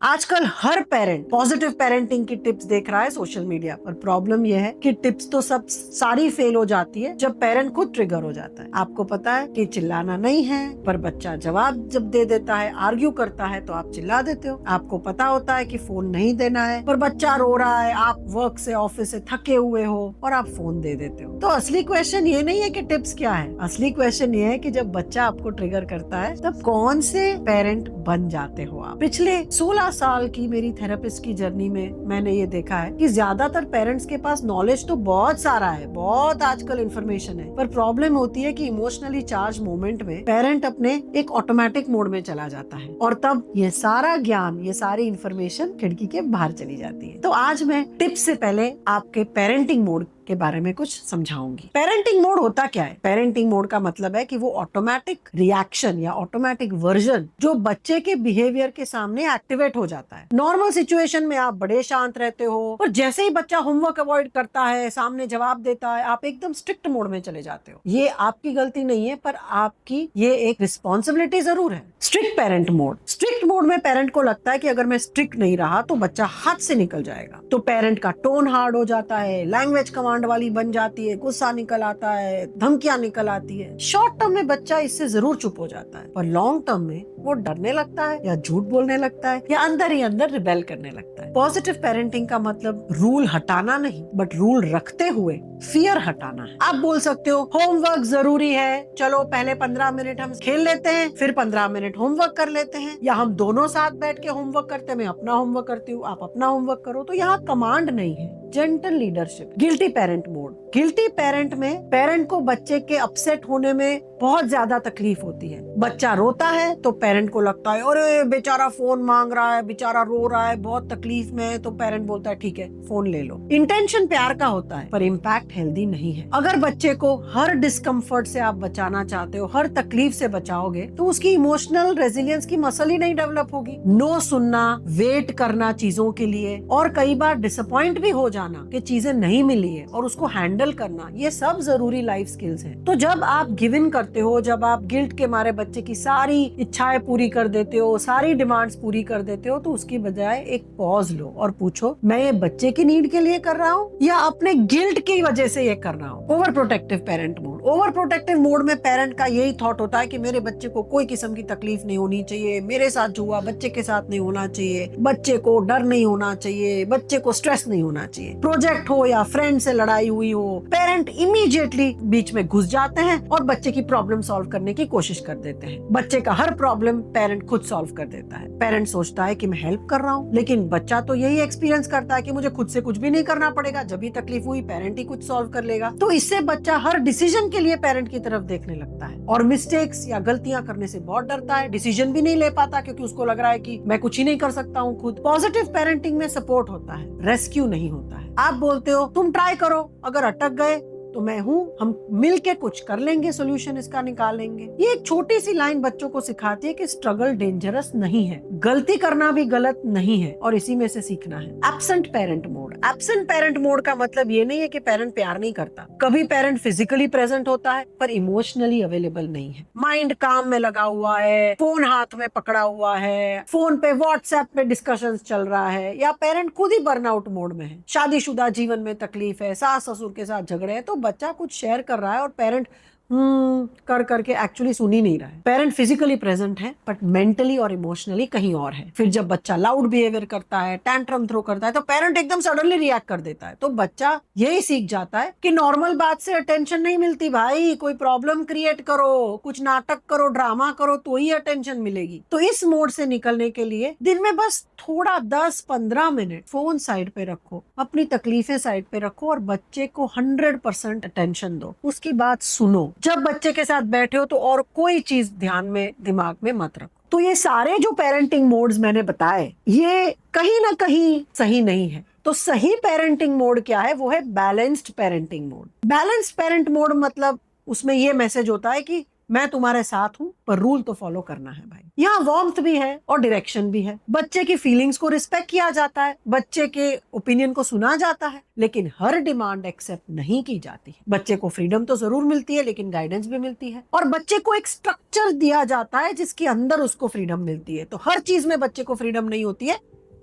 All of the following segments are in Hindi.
आजकल हर पेरेंट पॉजिटिव पेरेंटिंग की टिप्स देख रहा है सोशल मीडिया पर। प्रॉब्लम यह है कि टिप्स तो सब सारी फेल हो जाती है जब पेरेंट खुद ट्रिगर हो जाता है। आपको पता है कि चिल्लाना नहीं है, पर बच्चा जवाब जब दे देता है, आर्ग्यू करता है, तो आप चिल्ला देते हो। आपको पता होता है कि फोन नहीं देना है, पर बच्चा रो रहा है, आप वर्क से ऑफिस से थके हुए हो और आप फोन दे देते हो। तो असली क्वेश्चन ये नहीं है कि टिप्स क्या है, असली क्वेश्चन ये है कि जब बच्चा आपको ट्रिगर करता है तब कौन से पेरेंट बन जाते हो आप। पिछले 16 साल की मेरी थेरेपिस्ट की जर्नी में मैंने ये देखा है कि ज्यादातर पेरेंट्स के पास नॉलेज तो बहुत सारा है, बहुत आजकल इन्फॉर्मेशन है, पर प्रॉब्लम होती है कि इमोशनली चार्ज मोमेंट में पेरेंट अपने एक ऑटोमेटिक मोड में चला जाता है और तब ये सारा ज्ञान, ये सारी इन्फॉर्मेशन खिड़की के बाहर चली जाती है। तो आज मैं टिप्स से पहले आपके पेरेंटिंग मोड के बारे में कुछ समझाऊंगी। पेरेंटिंग मोड होता क्या है? पेरेंटिंग मोड का मतलब है कि वो ऑटोमेटिक रिएक्शन या ऑटोमेटिक वर्जन जो बच्चे के बिहेवियर के सामने एक्टिवेट हो जाता है। नॉर्मल सिचुएशन में आप बड़े शांत रहते हो और जैसे ही बच्चा होमवर्क अवॉइड करता है, सामने जवाब देता है, आप एकदम स्ट्रिक्ट मोड में चले जाते हो। ये आपकी गलती नहीं है, पर आपकी ये एक रिस्पॉन्सिबिलिटी जरूर है। Strict parent mode, strict mode में पेरेंट को लगता है कि अगर मैं स्ट्रिक्ट नहीं रहा तो बच्चा हाथ से निकल जाएगा, तो पेरेंट का टोन हार्ड हो जाता है, लैंग्वेज कमांड वाली बन जाती है, गुस्सा निकल आता है, धमकियां निकल आती है। शॉर्ट टर्म में बच्चा इससे जरूर चुप हो जाता है, पर लॉन्ग टर्म में वो डरने लगता है या झूठ बोलने लगता है या अंदर ही अंदर रिबेल करने लगता है। पॉजिटिव पेरेंटिंग का मतलब रूल हटाना नहीं, बट रूल रखते हुए फियर हटाना है। आप बोल सकते हो होमवर्क जरूरी है, चलो पहले 15 मिनट हम खेल लेते हैं, फिर 15 मिनट होमवर्क कर लेते हैं, या हम दोनों साथ बैठ के होमवर्क करते हैं, मैं अपना होमवर्क करती हूँ, आप अपना होमवर्क करो। तो यहाँ कमांड नहीं है, gentle leadership. Guilty parent mode, guilty parent में पेरेंट को बच्चे के अपसेट होने में बहुत ज्यादा तकलीफ होती है। बच्चा रोता है तो पेरेंट को लगता है अरे बेचारा फोन मांग रहा है, बेचारा रो रहा है, बहुत तकलीफ में है, तो पेरेंट बोलता है ठीक है फोन ले लो। इंटेंशन प्यार का होता है, पर इम्पैक्ट हेल्दी नहीं है। अगर बच्चे को हर डिस्कम्फर्ट से आप बचाना चाहते हो, हर तकलीफ से बचाओगे, तो उसकी इमोशनल रेजिलियंस की मसल ही नहीं डेवलप होगी। नो सुनना, वेट करना चीजों के लिए, और कई बार डिसअपॉइंट भी हो जाना कि चीजें नहीं मिली है और उसको हैंडल करना, ये सब जरूरी लाइफ स्किल्स हैं। तो जब आप गिव इन करते हो, जब आप गिल्ट के मारे बच्चे की सारी इच्छाएं पूरी कर देते हो, सारी डिमांड्स पूरी कर देते हो, तो उसकी बजाय एक पॉज लो और पूछो मैं ये बच्चे की नीड के लिए कर रहा हूँ या अपने गिल्ट की वजह से ये कर रहा हूँ। Over protective parent mode, over protective mode में पेरेंट का यही थॉट होता है कि मेरे बच्चे को कोई किस्म की तकलीफ नहीं होनी चाहिए, मेरे साथ जो हुआ बच्चे के साथ नहीं होना चाहिए, बच्चे को डर नहीं होना चाहिए, बच्चे को स्ट्रेस नहीं होना चाहिए। प्रोजेक्ट हो या फ्रेंड से लड़ाई हुई हो, पेरेंट इमीडिएटली बीच में घुस जाते हैं और बच्चे की प्रॉब्लम सॉल्व करने की कोशिश कर देते हैं। बच्चे का हर प्रॉब्लम पेरेंट खुद सॉल्व कर देता है। पेरेंट सोचता है कि मैं हेल्प कर रहा हूँ, लेकिन बच्चा तो यही एक्सपीरियंस करता है कि मुझे खुद से कुछ भी नहीं करना पड़ेगा, जब भी तकलीफ हुई पेरेंट ही कुछ सॉल्व कर लेगा। तो इससे बच्चा हर डिसीजन के लिए पेरेंट की तरफ देखने लगता है और मिस्टेक्स या गलतियां करने से बहुत डरता है, डिसीजन भी नहीं ले पाता क्योंकि उसको लग रहा है कि मैं कुछ ही नहीं कर सकता हूँ खुद। पॉजिटिव पेरेंटिंग में सपोर्ट होता है, रेस्क्यू नहीं होता है। आप बोलते हो तुम ट्राई करो, अगर अटक गए तो मैं हूँ, हम मिलके कुछ कर लेंगे, सोल्यूशन इसका निकालेंगे। ये एक छोटी सी लाइन बच्चों को सिखाती है कि स्ट्रगल डेंजरस नहीं है, गलती करना भी गलत नहीं है और इसी में से सीखना है। Absent parent mode, absent parent mode का मतलब ये नहीं है कि पेरेंट प्यार नहीं करता। कभी पेरेंट फिजिकली प्रेजेंट होता है पर इमोशनली अवेलेबल नहीं है। माइंड काम में लगा हुआ है, फोन हाथ में पकड़ा हुआ है, फोन पे व्हाट्सएप पे डिस्कशन चल रहा है, या पेरेंट खुद ही बर्नआउट मोड में है। शादीशुदा जीवन में तकलीफ है, सास ससुर के साथ झगड़े हैं, तो बच्चा कुछ शेयर कर रहा है और पेरेंट कर करके एक्चुअली सुन ही नहीं रहा है। पेरेंट फिजिकली प्रेजेंट है बट मेंटली और इमोशनली कहीं और है। फिर जब बच्चा लाउड बिहेवियर करता है, टैंट्रम थ्रो करता है, तो पेरेंट एकदम सडनली रिएक्ट कर देता है। तो बच्चा यही सीख जाता है कि नॉर्मल बात से अटेंशन नहीं मिलती भाई, कोई प्रॉब्लम क्रिएट करो, कुछ नाटक करो, ड्रामा करो, तो ही अटेंशन मिलेगी। तो इस मोड से निकलने के लिए दिन में बस थोड़ा 10-15 मिनट फोन साइड पे रखो, अपनी तकलीफें साइड पे रखो और बच्चे को 100% अटेंशन दो, उसकी बात सुनो। जब बच्चे के साथ बैठे हो तो और कोई चीज ध्यान में, दिमाग में मत रखो। तो ये सारे जो पेरेंटिंग मोड्स मैंने बताए, ये कहीं ना कहीं सही नहीं है। तो सही पेरेंटिंग मोड क्या है? वो है balanced parenting mode. Balanced parent mode मतलब उसमें ये मैसेज होता है कि मैं तुम्हारे साथ हूँ, पर रूल तो फॉलो करना है भाई। यहाँ वार्मथ भी है और डायरेक्शन भी है। बच्चे की फीलिंग्स को रिस्पेक्ट किया जाता है, बच्चे के ओपिनियन को सुना जाता है, लेकिन हर डिमांड एक्सेप्ट नहीं की जाती है। बच्चे को फ्रीडम तो जरूर मिलती है, लेकिन गाइडेंस भी मिलती है, और बच्चे को एक स्ट्रक्चर दिया जाता है जिसके अंदर उसको फ्रीडम मिलती है। तो हर चीज में बच्चे को फ्रीडम नहीं होती है,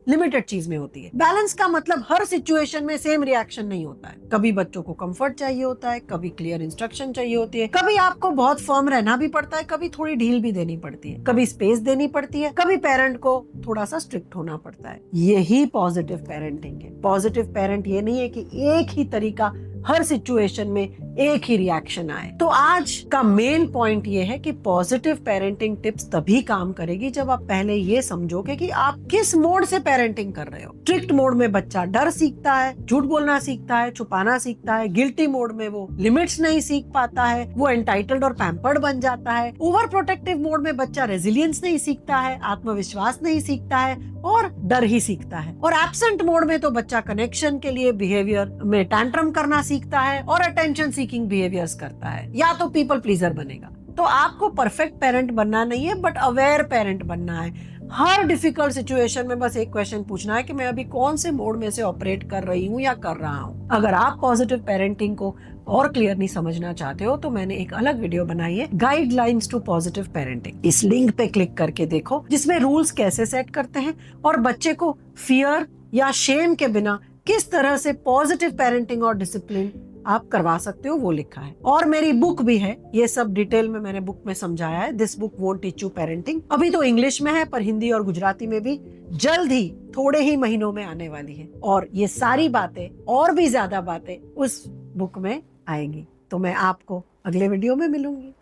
लिमिटेड चीज में होती है। बैलेंस का मतलब हर सिचुएशन में सेम रिएक्शन नहीं होता है। कभी बच्चों को कंफर्ट चाहिए होता है, कभी क्लियर इंस्ट्रक्शन चाहिए होती है, कभी आपको बहुत फर्म रहना भी पड़ता है, कभी थोड़ी ढील भी देनी पड़ती है, कभी स्पेस देनी पड़ती है, कभी पेरेंट को थोड़ा सा स्ट्रिक्ट होना पड़ता है। यही पॉजिटिव पेरेंटिंग है। पॉजिटिव पेरेंट ये नहीं है कि एक ही तरीका हर सिचुएशन में एक ही रिएक्शन आए। तो आज का मेन पॉइंट ये है कि पॉजिटिव पेरेंटिंग टिप्स तभी काम करेगी जब आप पहले ये समझोगे कि आप किस मोड से पेरेंटिंग कर रहे हो। स्ट्रिक्ट मोड में बच्चा डर सीखता है, झूठ बोलना सीखता है, छुपाना सीखता है। गिल्टी मोड में वो लिमिट्स नहीं सीख पाता है, वो एंटाइटल्ड और पैम्पर्ड बन जाता है। ओवर प्रोटेक्टिव मोड में बच्चा रेजिलियंस नहीं सीखता है, आत्मविश्वास नहीं सीखता है और डर ही सीखता है। और एब्सेंट मोड में तो बच्चा कनेक्शन के लिए बिहेवियर में टैंट्रम करना सीखता है और अटेंशन सीकिंग बिहेवियर्स करता है, या तो पीपल प्लीजर बनेगा। तो आपको परफेक्ट पेरेंट बनना नहीं है, बट अवेयर पेरेंट बनना है। हर डिफिकल्ट सिचुएशन में बस एक क्वेश्चन पूछना है कि मैं अभी कौन से मोड में से ऑपरेट कर रही हूँ या कर रहा हूँ। अगर आप पॉजिटिव पेरेंटिंग को और क्लियरली समझना चाहते हो तो मैंने एक अलग वीडियो बनाई है, गाइडलाइंस टू पॉजिटिव पेरेंटिंग। इस लिंक पे क्लिक करके देखो, जिसमें रूल्स कैसे सेट करते हैं और बच्चे को फियर या शेम के बिना किस तरह से पॉजिटिव पेरेंटिंग और डिसिप्लिन आप करवा सकते हो, वो लिखा है। और मेरी बुक भी है, ये सब डिटेल में मैंने बुक में समझाया है। This book won't teach you parenting. अभी तो इंग्लिश में है, पर हिंदी और गुजराती में भी जल्द ही थोड़े ही महीनों में आने वाली है। और ये सारी बातें और भी ज्यादा बातें उस बुक में आएंगी। तो मैं आपको अगले वीडियो में मिलूंगी।